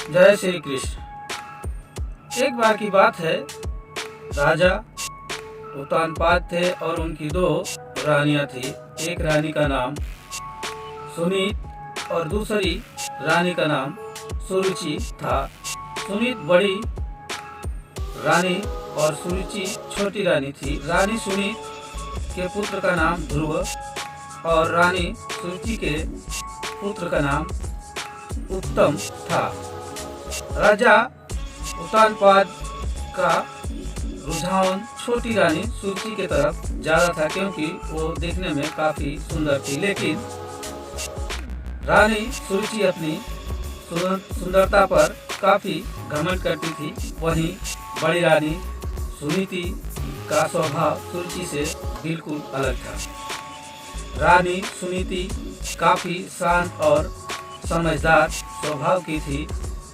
जय श्री कृष्ण। एक बार की बात है, राजा उत्तानपाद थे और उनकी दो रानियां थी। एक रानी का नाम सुनीत और दूसरी रानी का नाम सुरुचि था। सुनीत बड़ी रानी और सुरुचि छोटी रानी थी। रानी सुनीत के पुत्र का नाम ध्रुव और रानी सुरुचि के पुत्र का नाम उत्तम था। राजा उत्तानपाद का रुझान छोटी रानी सुरुचि की तरफ ज्यादा था, क्योंकि वो देखने में काफी सुंदर थी। लेकिन रानी सुरुचि अपनी सुंदरता पर काफी घमंड करती थी। वहीं बड़ी रानी सुनीति का स्वभाव सुरुचि से बिल्कुल अलग था। रानी सुनीति काफी शांत और समझदार स्वभाव की थी।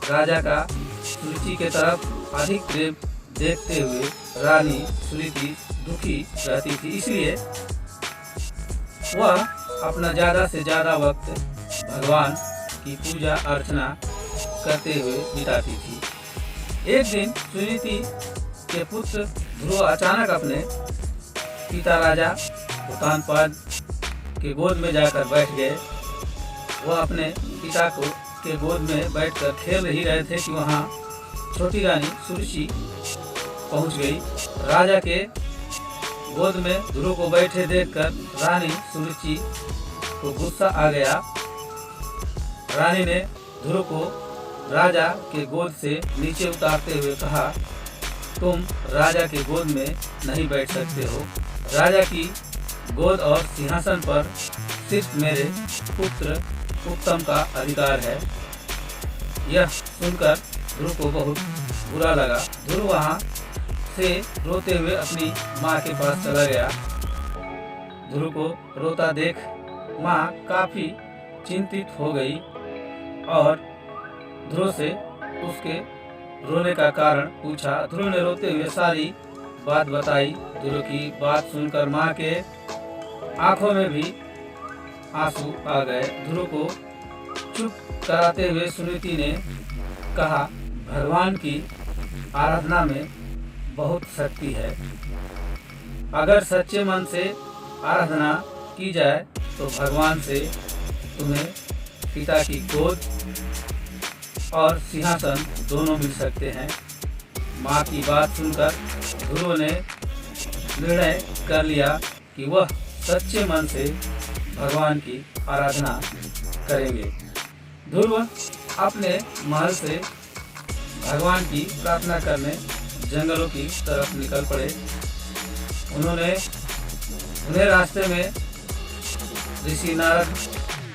राजा का सुरुचि के तरफ अधिक प्रेम देखते हुए रानी सुनीति दुखी रहती थी, इसलिए वह अपना ज्यादा से ज्यादा वक्त भगवान की पूजा अर्चना करते हुए बिताती थी। एक दिन सुनीति के पुत्र ध्रुव अचानक अपने पिता राजा उत्तानपाद के गोद में जाकर बैठ गए। वह अपने पिता के गोद में बैठकर खेल ही रहे थे कि वहाँ छोटी रानी सुरुचि पहुँच गई। राजा के गोद में ध्रुव को बैठे देखकर रानी सुरुचि को गुस्सा आ गया। रानी ने ध्रुव को राजा के गोद से नीचे उतारते हुए कहा, तुम राजा के गोद में नहीं बैठ सकते हो। राजा की गोद और सिंहासन पर सिर्फ मेरे पुत्र उत्तम का अधिकार है। यह सुनकर ध्रुव को बहुत बुरा लगा। ध्रुव वहाँ से रोते हुए अपनी माँ के पास चला गया। ध्रुव को रोता देख माँ काफी चिंतित हो गई और ध्रुव से उसके रोने का कारण पूछा। ध्रुव ने रोते हुए सारी बात बताई। ध्रुव की बात सुनकर माँ के आंखों में भी आंसू आ गए। ध्रुव को चुप कराते हुए सुनीति ने कहा, भगवान की आराधना में बहुत शक्ति है। अगर सच्चे मन से आराधना की जाए तो भगवान से तुम्हें पिता की गोद और सिंहासन दोनों मिल सकते हैं। माँ की बात सुनकर ध्रुव ने निर्णय कर लिया कि वह सच्चे मन से भगवान की आराधना करेंगे। ध्रुव अपने महल से भगवान की प्रार्थना करने जंगलों की तरफ निकल पड़े। उन्हें रास्ते में ऋषि नारद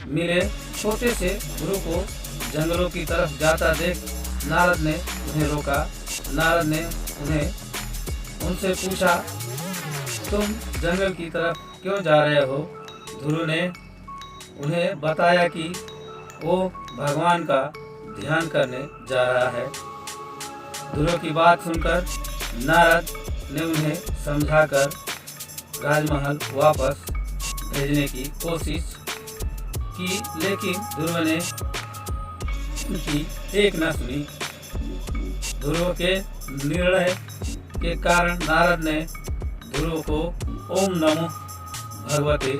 मिले। छोटे से ध्रुव को जंगलों की तरफ जाता देख नारद ने उन्हें रोका। नारद ने उनसे पूछा, तुम जंगल की तरफ क्यों जा रहे हो? ध्रुव ने उन्हें बताया कि वो भगवान का ध्यान करने जा रहा है। ध्रुव की बात सुनकर नारद ने उन्हें समझाकर राजमहल वापस भेजने की कोशिश की, लेकिन ध्रुव ने उनकी एक न सुनी। ध्रुव के निर्णय के कारण नारद ने ध्रुव को ओम नमो भगवते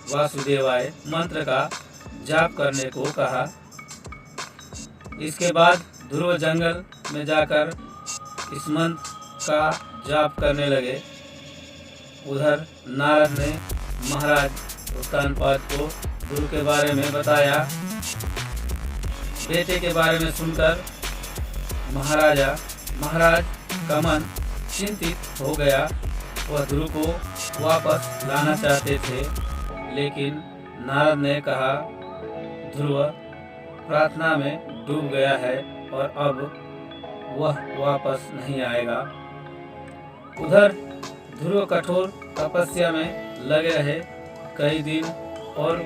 वासुदेवाय मंत्र का जाप करने को कहा। इसके बाद ध्रुव जंगल में जाकर इस मंत्र का जाप करने लगे। उधर नारद ने महाराज उत्तानपाद को ध्रुव के बारे में बताया। बेटे के बारे में सुनकर महाराज का मन चिंतित हो गया। वह ध्रुव को वापस लाना चाहते थे, लेकिन नारद ने कहा, ध्रुव प्रार्थना में डूब गया है और अब वह वापस नहीं आएगा। उधर ध्रुव कठोर तपस्या में लगे रहे। कई दिन और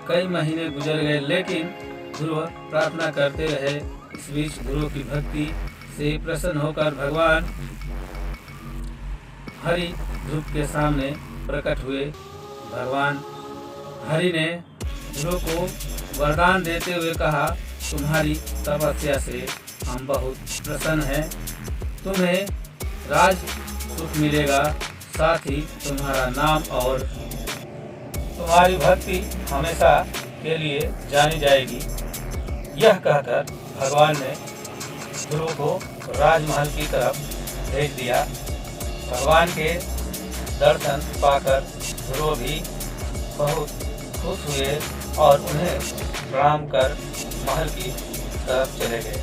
कई महीने गुजर गए, लेकिन ध्रुव प्रार्थना करते रहे। इस बीच ध्रुव की भक्ति से प्रसन्न होकर भगवान हरि ध्रुव के सामने प्रकट हुए। भगवान हरि ने ध्रुव को वरदान देते हुए कहा, तुम्हारी तपस्या से हम बहुत प्रसन्न हैं। तुम्हें राज सुख मिलेगा, साथ ही तुम्हारा नाम और तुम्हारी भक्ति हमेशा के लिए जानी जाएगी। यह कहकर भगवान ने ध्रुव को राजमहल की तरफ भेज दिया। भगवान के दर्शन पाकर ध्रुव भी बहुत खुश हुए और उन्हें प्रणाम कर महल की तरफ चले गए।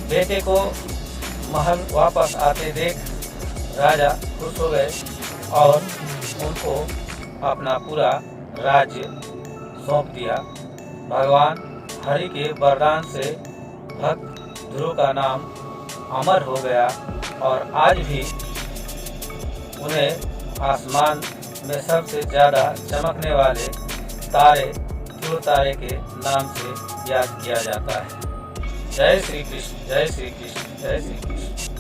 बेटे को महल वापस आते देख राजा खुश हो गए और उनको अपना पूरा राज्य सौंप दिया। भगवान हरि के वरदान से भक्त ध्रुव का नाम अमर हो गया और आज भी उन्हें आसमान में सबसे ज़्यादा चमकने वाले तारे ध्रुव तारे के नाम से याद किया जाता है। जय श्री कृष्ण, जय श्री कृष्ण, जय श्री कृष्ण।